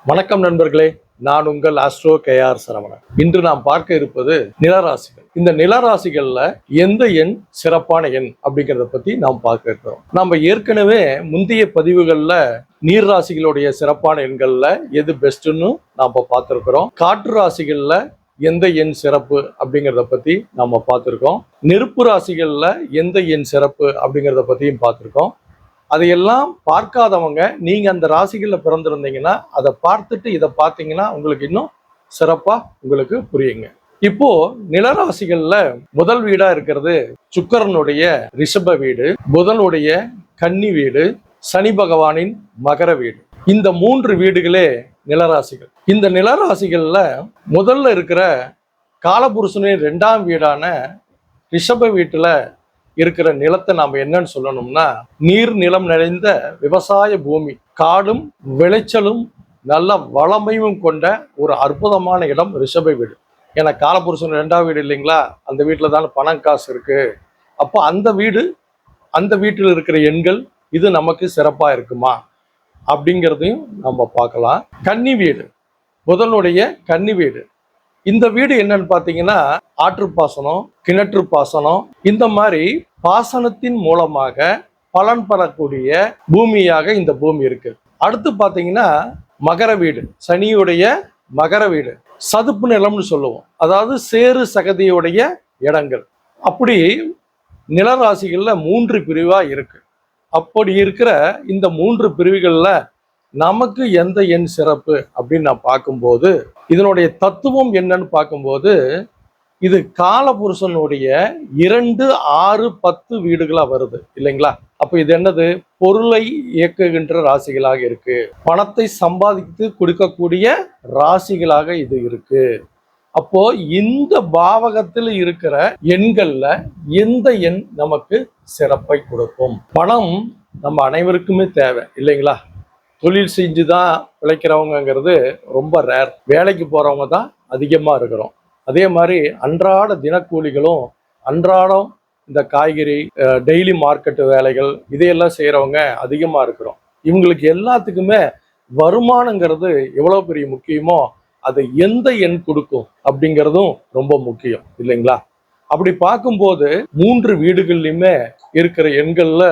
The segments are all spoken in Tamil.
வணக்கம் நண்பர்களே, நான் உங்கள் ஆஸ்ட்ரோ கேஆர் சரவணன். இன்று நாம் பார்க்க இருப்பது நிலராசிகள். இந்த நிலராசிகள்ல எந்த எண் சிறப்பான எண் அப்படிங்கிறத பத்தி நாம் பார்க்க இருக்கிறோம். நம்ம ஏற்கனவே முந்தைய பதிவுகள்ல நீர் ராசிகளுடைய சிறப்பான எண்கள்ல எது பெஸ்ட்னு நாம பார்த்திருக்கிறோம். காற்று ராசிகள்ல எந்த எண் சிறப்பு அப்படிங்கிறத பத்தி நாம பார்த்திருக்கோம். நெருப்பு ராசிகள்ல எந்த எண் சிறப்பு அப்படிங்கிறத பத்தியும் பார்த்திருக்கோம். அதையெல்லாம் பார்க்காதவங்க நீங்க அந்த ராசிகளில் பிறந்திருந்தீங்கன்னா அதை பார்த்துட்டு இதை பார்த்தீங்கன்னா உங்களுக்கு இன்னும் சிறப்பா உங்களுக்கு புரியுங்க. இப்போ நிலராசிகள்ல முதல் வீடா இருக்கிறது சுக்கிரனுடைய ரிஷப வீடு, புதனுடைய கன்னி வீடு, சனி பகவானின் மகர வீடு. இந்த மூன்று வீடுகளே நிலராசிகள். இந்த நிலராசிகள்ல முதல்ல இருக்கிற காலபுருஷனின் 2ஆம் வீடான ரிஷப வீட்டுல இருக்கிற நிலத்தை நாம என்னன்னு சொல்லணும்னா, நீர் நிலம் நிறைந்த விவசாய பூமி, காடும் விளைச்சலும் நல்ல வளமையும் கொண்ட ஒரு அற்புதமான இடம் ரிஷப வீடு. ஏன்னா காலபுருஷன் 2ஆம் வீடு இல்லைங்களா, அந்த வீட்டில் தானே பணம் காசு இருக்கு. அப்போ அந்த வீட்டில் இருக்கிற எண்கள் இது நமக்கு சிறப்பா இருக்குமா அப்படிங்கிறதையும் நம்ம பார்க்கலாம். கன்னி வீடு, புதனுடைய கன்னி வீடு. இந்த வீடு என்னன்னு பார்த்தீங்கன்னா, ஆற்று பாசனம், கிணற்று பாசனம், இந்த மாதிரி பாசனத்தின் மூலமாக பலன் பெறக்கூடிய பூமியாக இந்த பூமி இருக்கு. அடுத்து பார்த்தீங்கன்னா மகர வீடு, சனியுடைய மகர வீடு, சதுப்பு நிலம்னு சொல்லுவோம். அதாவது சேறு சகதியுடைய இடங்கள். அப்படி நிலராசிகள்ல 3 பிரிவா இருக்கு. அப்படி இருக்கிற இந்த 3 பிரிவுகள்ல நமக்கு எந்த எண் சிறப்பு அப்படின்னு நான் பார்க்கும்போது, இதனுடைய தத்துவம் என்னன்னு பார்க்கும்போது, இது காலபுருஷனுடைய 2, 6, 10 வீடுகளா வருது இல்லைங்களா. அப்ப இது என்னது, பொருளை இயக்குகின்ற ராசிகளாக இருக்கு, பணத்தை சம்பாதித்து கொடுக்கக்கூடிய ராசிகளாக இது இருக்கு. அப்போ இந்த பாவகத்தில் இருக்கிற எண்கள்ல எந்த எண் நமக்கு சிறப்பை கொடுக்கும்? பணம் நம்ம அனைவருக்குமே தேவை இல்லைங்களா. தொழில் செஞ்சு தான் பிழைக்கிறவங்கிறது ரொம்ப ரேர். வேலைக்கு போகிறவங்க தான் அதிகமாக இருக்கிறோம். அதே மாதிரி அன்றாட தினக்கூலிகளும் அன்றாடம் இந்த காய்கறி டெய்லி மார்க்கெட்டு வேலைகள் இதையெல்லாம் செய்கிறவங்க அதிகமாக இருக்கிறோம். இவங்களுக்கு எல்லாத்துக்குமே வருமானங்கிறது எவ்வளோ பெரிய முக்கியமோ அதை எந்த எண் கொடுக்கும் அப்படிங்கிறதும் ரொம்ப முக்கியம் இல்லைங்களா. அப்படி பார்க்கும்போது 3 வீடுகள்லையுமே இருக்கிற எண்கள்ல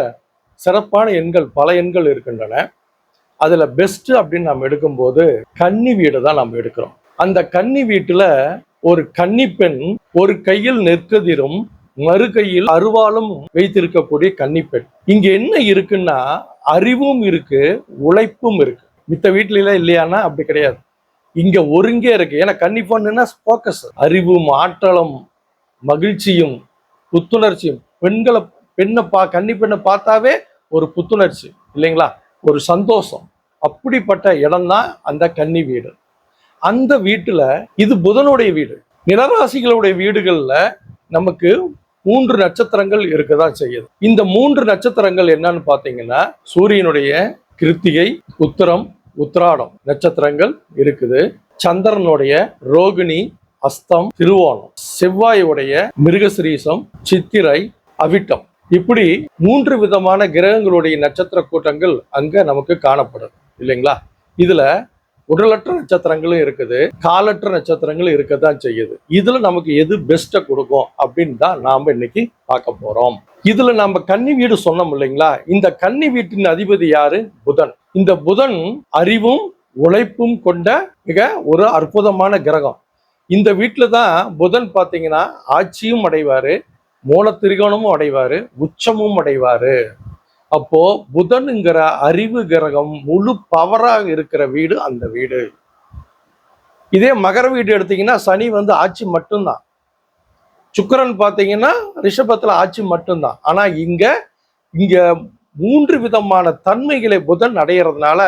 சிறப்பான எண்கள் பல எண்கள் இருக்கின்றன. அதுல பெஸ்ட் அப்படின்னு நம்ம எடுக்கும்போது கன்னி வீடு தான் நம்ம எடுக்கிறோம். அந்த கன்னி வீட்டுல ஒரு கன்னி பெண் ஒரு கையில் நெற்கதிரும் மறு கையில் அருவாளும் வைத்திருக்கக்கூடிய கன்னி பெண். இங்க என்ன இருக்குன்னா, அறிவும் இருக்கு, உழைப்பும் இருக்கு. மித்த வீட்டுல எல்லாம் இல்லையானா அப்படி கிடையாது. இங்க ஒருங்கே இருக்கு. ஏன்னா கன்னி பெண்ணுன்னா ஃபோக்கஸ், அறிவும் ஆற்றலும் மகிழ்ச்சியும் புத்துணர்ச்சியும். கன்னி பெண்ணை பார்த்தாவே ஒரு புத்துணர்ச்சி இல்லைங்களா, ஒரு சந்தோஷம். அப்படிப்பட்ட இடம் தான் அந்த கன்னி வீடு. அந்த வீட்டுல இது புதனுடைய வீடு. நிலராசிகளுடைய வீடுகள்ல நமக்கு 3 நட்சத்திரங்கள் இருக்கதான் செய்யுது. இந்த 3 நட்சத்திரங்கள் என்னன்னு பாத்தீங்கன்னா, சூரியனுடைய கிருத்திகை, உத்திரம், உத்திராடம் நட்சத்திரங்கள் இருக்குது. சந்திரனுடைய ரோகிணி, அஸ்தம், திருவோணம், செவ்வாயுடைய மிருகசிரீசம், சித்திரை, அவிட்டம். இப்படி 3 விதமான கிரகங்களுடைய நட்சத்திர கூட்டங்கள் அங்க நமக்கு காணப்படும் இல்லைங்களா. இதுல உடலற்ற நட்சத்திரங்களும் இருக்குது, காலற்ற நட்சத்திரங்களும் இருக்கத்தான் செய்யுது. இதுல நமக்கு எது பெஸ்ட்டை கொடுக்கும் அப்படின்னு தான் நாம இன்னைக்கு பார்க்க போறோம். இதுல நம்ம கன்னி வீடு சொன்னோம் இல்லைங்களா. இந்த கன்னி வீட்டின் அதிபதி யாரு? புதன். இந்த புதன் அறிவும் உழைப்பும் கொண்ட மிக ஒரு அற்புதமான கிரகம். இந்த வீட்டுல தான் புதன் பாத்தீங்கன்னா ஆட்சியும் அடைவாரு, மூல திரிகோணமும் அடைவாரு, உச்சமும் அடைவாரு. அப்போ புதனுங்கிற அறிவு கிரகம் முழு பவராக இருக்கிற வீடு அந்த வீடு. இதே மகர வீடு எடுத்தீங்கன்னா சனி ஆட்சி மட்டும்தான். சுக்கிரன் பார்த்தீங்கன்னா ரிஷபத்துல ஆட்சி மட்டும்தான். ஆனா இங்க 3 விதமான தன்மைகளை புதன் அடையிறதுனால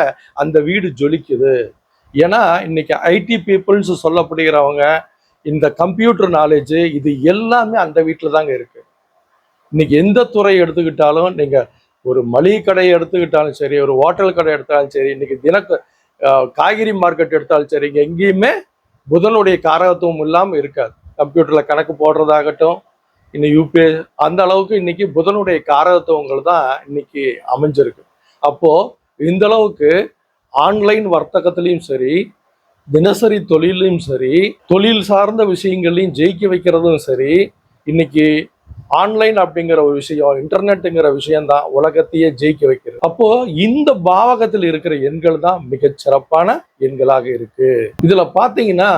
அந்த வீடு ஜொலிக்குது. ஏன்னா இன்னைக்கு ஐடி பீப்புள்ஸ் சொல்லப்படுகிறவங்க, இந்த கம்ப்யூட்டர் நாலேஜ் இது எல்லாமே அந்த வீட்டில் தாங்க இருக்கு. இன்னைக்கு எந்த துறை எடுத்துக்கிட்டாலும், நீங்க ஒரு மளிகை கடையை எடுத்துக்கிட்டாலும் சரி, ஒரு ஹோட்டல் கடை எடுத்தாலும் சரி, இன்னைக்கு காய்கறி மார்க்கெட் எடுத்தாலும் சரி, இங்க எங்கேயுமே புதனுடைய காரகத்துவம் இல்லாமல் இருக்காது. கம்ப்யூட்டர்ல கணக்கு போடுறதாகட்டும், இன்னும் யூபிஐ, அந்த அளவுக்கு இன்னைக்கு புதனுடைய காரகத்துவங்கள் தான் இன்னைக்கு அமைஞ்சிருக்கு. அப்போ இந்த அளவுக்கு ஆன்லைன் வர்த்தகத்திலையும் சரி, தினசரி தொழிலும் சரி, தொழில் சார்ந்த விஷயங்களையும் ஜெயிக்க வைக்கிறதும் சரி, இன்னைக்கு ஆன்லைன் அப்படிங்கிற ஒரு விஷயம், இன்டர்நெட்டுங்கிற விஷயம் தான் உலகத்தையே ஜெயிக்க வைக்கிறது. அப்போ இந்த பாவகத்தில் இருக்கிற எண்கள் தான் மிகச் சிறப்பான எண்களாக இருக்கு. இதுல பாத்தீங்கன்னா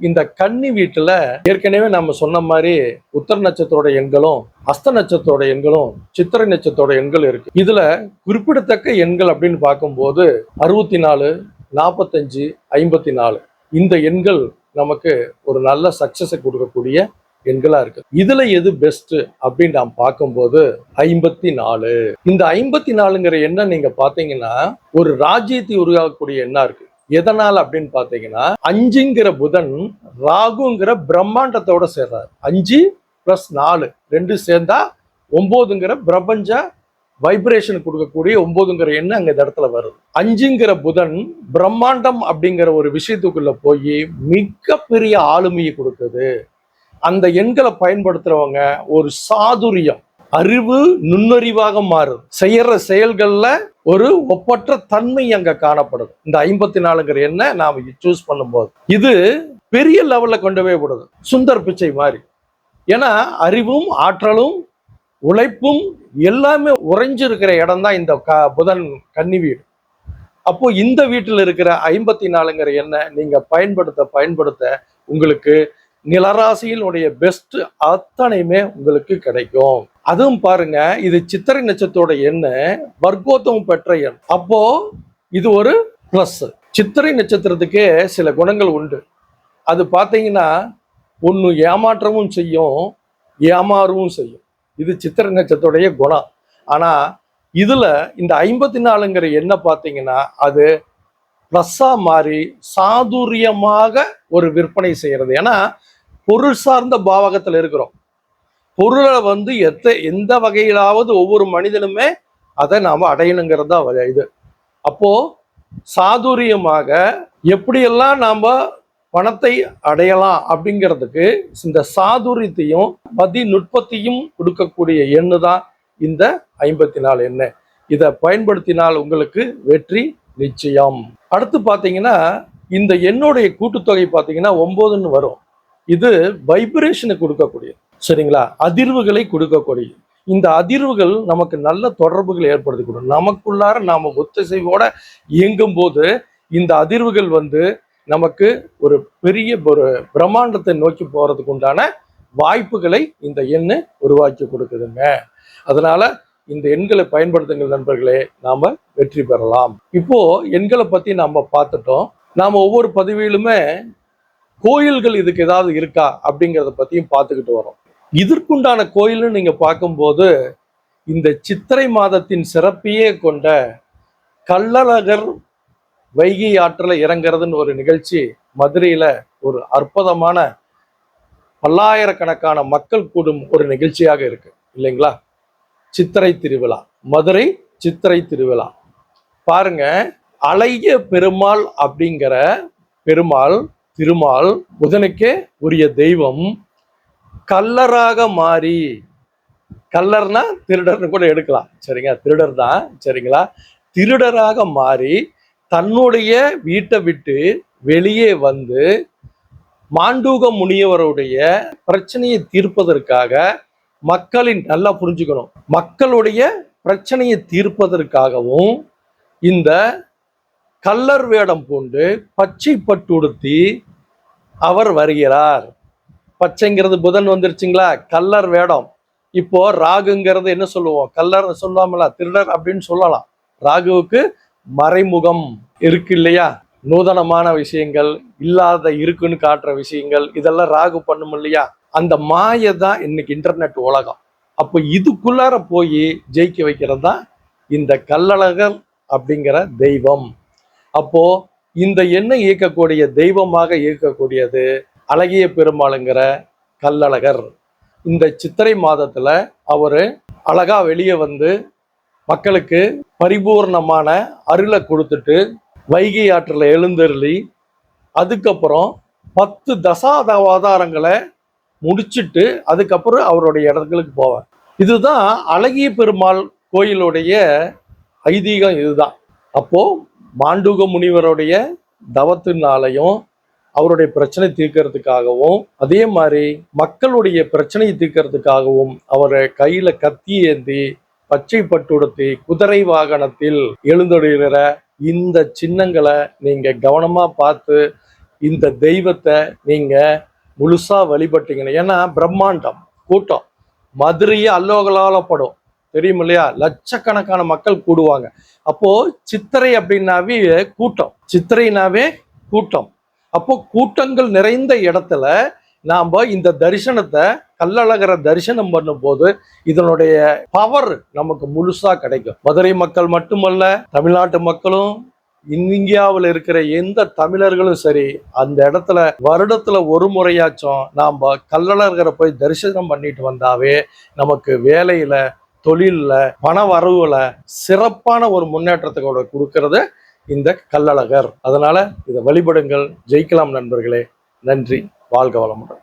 இந்த கன்னி வீட்டுல ஏற்கனவே நம்ம சொன்ன மாதிரி உத்தர நட்சத்திரோட எண்களும், அஸ்த நட்சத்திரோட எண்களும், சித்திரை நட்சத்திரோட எண்கள் இருக்கு. இதுல குறிப்பிடத்தக்க எண்கள் அப்படின்னு பார்க்கும்போது 64, 45, 54 இந்த எண்கள் நமக்கு ஒரு நல்ல சக்சஸை கொடுக்கக்கூடிய எண்களா இருக்கு. இதுல எது பெஸ்ட் அப்படின்னு நாம் பார்க்கும்போது 54. இந்த 54ங்கிற எண்ணம் நீங்க பாத்தீங்கன்னா ஒரு ராஜ்யத்தை உருவாக்கக்கூடிய எண்ணா இருக்கு. எதனால அப்படின்னு பாத்தீங்கன்னா 5ங்கிற புதன் ராகுங்கிற பிரம்மாண்டத்தோட சேர்றாரு. 5 + 4 2 சேர்ந்தா 9ங்கிற பிரபஞ்ச வைப்ரேஷன் கொடுக்கக்கூடிய 9ங்கிற எண்ணம் அங்க இந்த இடத்துல வருது. 5ங்கிற புதன் பிரம்மாண்டம் அப்படிங்கிற ஒரு விஷயத்துக்குள்ள போய் மிகப்பெரிய ஆளுமையை கொடுக்குது. அந்த எண்களை பயன்படுத்துறவங்க ஒரு சாதுரியம், அறிவு நுண்ணறிவாக மாறுது. செய்யற செயல்கள்ல ஒரு ஒப்பற்ற தன்மை அங்க காணப்படுது. இந்த 54ங்கிற எண்ணை நாம சூஸ் பண்ணும்போது இது பெரிய லெவல்ல கொண்டு போய் விடுது, சுந்தர் பிச்சை மாதிரி. ஏன்னா அறிவும் ஆற்றலும் உழைப்பும் எல்லாமே உறைஞ்சிருக்கிற இடம் தான் இந்த புதன் கன்னி வீடு. அப்போ இந்த வீட்டில் இருக்கிற 54ங்கிற எண்ணை நீங்க பயன்படுத்த உங்களுக்கு நிலராசியினுடைய பெஸ்ட் அத்தனையுமே உங்களுக்கு கிடைக்கும். அதுவும் பாருங்க, இது சித்திரை நட்சத்திரோட எண்ணு வர்க்கோத்தமம் பெற்ற எண். அப்போ இது ஒரு பிளஸ். சித்திரை நட்சத்திரத்துக்கே சில குணங்கள் உண்டு. அது பார்த்தீங்கன்னா ஒன்று ஏமாற்றமும் செய்யும், ஏமாறவும் செய்யும். இது சித்திரை நட்சத்திரோடைய குணம். ஆனா இதுல இந்த 54ங்கிற எண்ணை பார்த்தீங்கன்னா அது பிளஸ்ஸா மாறி சாதுரியமாக ஒரு விற்பனை செய்யறது. ஏன்னா பொருள் சார்ந்த பாவகத்தில் இருக்கிறோம். பொருளை எந்த வகையிலாவது ஒவ்வொரு மனிதனுமே அதை நாம அடையணுங்கிறது தான் இது. அப்போ சாதுரியமாக எப்படியெல்லாம் நாம பணத்தை அடையலாம் அப்படிங்கிறதுக்கு இந்த சாதுரியத்தையும் நுட்பத்தையும் கொடுக்கக்கூடிய எண்ணு தான் இந்த 54 எண்ணு. இதை பயன்படுத்தினால் உங்களுக்கு வெற்றி நிச்சயம். அடுத்து பார்த்தீங்கன்னா இந்த எண்ணுடைய கூட்டுத்தொகை பார்த்தீங்கன்னா 9ன்னு வரும். இது வைப்ரேஷனை கொடுக்கக்கூடிய, சரிங்களா, அதிர்வுகளை கொடுக்கக்கூடிய. இந்த அதிர்வுகள் நமக்கு நல்ல தொடர்புகள் ஏற்படுத்தி கொடுக்கும். நமக்குள்ளார நாம ஒத்திசைவோட இயங்கும் போது இந்த அதிர்வுகள் நமக்கு ஒரு பெரிய ஒரு பிரம்மாண்டத்தை நோக்கி போறதுக்கு உண்டான வாய்ப்புகளை இந்த எண்ணு உருவாக்கி கொடுக்குதுங்க. அதனால இந்த எண்களை பயன்படுத்துங்கள் நண்பர்களே, நாம வெற்றி பெறலாம். இப்போ எண்களை பத்தி நாம பார்த்துட்டோம். நாம ஒவ்வொரு பதிவிலுமே கோயில்கள் இதுக்கு ஏதாவது இருக்கா அப்படிங்கிறத பத்தியும் பார்த்துக்கிட்டு வரோம். இதற்குண்டான கோயில்னு நீங்க பார்க்கும்போது இந்த சித்திரை மாதத்தின் சிறப்பையே கொண்ட கள்ளழகர் வைகை ஆற்றில் இறங்குறதுன்னு ஒரு நிகழ்ச்சி மதுரையில ஒரு அற்புதமான பல்லாயிரக்கணக்கான மக்கள் கூடும் ஒரு நிகழ்ச்சியாக இருக்கு இல்லைங்களா? சித்திரை திருவிழா, மதுரை சித்திரை திருவிழா பாருங்க. அழகிய பெருமாள் அப்படிங்கிற திருமால் புதனுக்கே உரிய தெய்வம் கள்ளராக மாறி, கள்ளர்னா திருடர்னு கூட எடுக்கலாம், சரிங்க, திருடர் தான், சரிங்களா, திருடராக மாறி தன்னுடைய வீட்டை விட்டு வெளியே வந்து மாண்டூக முனியவருடைய பிரச்சனையை தீர்ப்பதற்காக நல்லா புரிஞ்சுக்கணும், மக்களுடைய பிரச்சனையை தீர்ப்பதற்காகவும் இந்த கள்ளர் வேடம் பூண்டு பச்சை பட்டுடுத்தி அவர் வருகிறார். பச்சைங்கிறது புதன் வந்துருச்சுங்களா, கள்ளர் வேடம். இப்போ ராகுங்கிறது என்ன சொல்லுவோம், கள்ளர் சொல்லாமல திருடர் அப்படின்னு சொல்லலாம். ராகுவுக்கு மறைமுகம் இருக்கு இல்லையா, நூதனமான விஷயங்கள், இல்லாத இருக்குன்னு காட்டுற விஷயங்கள், இதெல்லாம் ராகு பண்ணும் இல்லையா. அந்த மாயை தான் இன்னைக்கு இன்டர்நெட் உலகம். அப்போ இதுக்குள்ளார போய் ஜெயிக்க வைக்கிறது தான் இந்த கள்ளழகர் அப்படிங்கிற தெய்வம். அப்போ இந்த எண்ணெய் இயக்கக்கூடிய தெய்வமாக இயக்கக்கூடியது அழகிய பெருமாளுங்கிற கள்ளழகர். இந்த சித்திரை மாதத்துல அவரு அழகா வெளியே வந்து மக்களுக்கு பரிபூர்ணமான அருளை கொடுத்துட்டு வைகை ஆற்றில் எழுந்தருளி அதுக்கப்புறம் 10 தசாவதாரங்களை முடிச்சுட்டு அதுக்கப்புறம் அவருடைய இடங்களுக்கு போவார். இதுதான் அழகிய பெருமாள் கோயிலுடைய ஐதீகம். இதுதான். அப்போ மாண்டூக முனிவருடைய தவத்தினாலையும் அவருடைய பிரச்சனை தீர்க்கறதுக்காகவும், அதே மாதிரி மக்களுடைய பிரச்சனையை தீர்க்கறதுக்காகவும் அவரை கையில கத்தி ஏந்தி பச்சை பட்டுடுத்தி குதிரை வாகனத்தில் எழுந்தொழிகிற இந்த சின்னங்களை நீங்க கவனமா பார்த்து இந்த தெய்வத்தை நீங்க முழுசா வழிபட்டீங்கன்னா, ஏன்னா பிரம்மாண்டம் கூட்டம் மதுரையே அல்லோகலாலப்படும், தெரியும் இல்லையா? லட்சக்கணக்கான மக்கள் கூடுவாங்க. அப்போ சித்திரை அப்படின்னாவே கூட்டம், சித்திரைனாவே கூட்டம். அப்போ கூட்டங்கள் நிறைந்த இடத்துல நாம இந்த தரிசனத்தை, கள்ளழகரை தரிசனம் பண்ணும்போது இதனுடைய பவர் நமக்கு முழுசா கிடைக்கும். மதுரை மக்கள் மட்டுமல்ல, தமிழ்நாட்டு மக்களும், இந்தியாவில் இருக்கிற எந்த தமிழர்களும் சரி, அந்த இடத்துல வருடத்துல ஒரு முறையாச்சும் நாம கள்ளழகரை போய் தரிசனம் பண்ணிட்டு வந்தாவே நமக்கு வேலையில, தொழில்ல, பண வரவுல சிறப்பான ஒரு முன்னேற்றத்தை கொடுக்கிறது இந்த கள்ளழகர். அதனால இதை வழிபடுங்கள், ஜெயிக்கலாம் நண்பர்களே. நன்றி, வாழ்க வளமுடன்.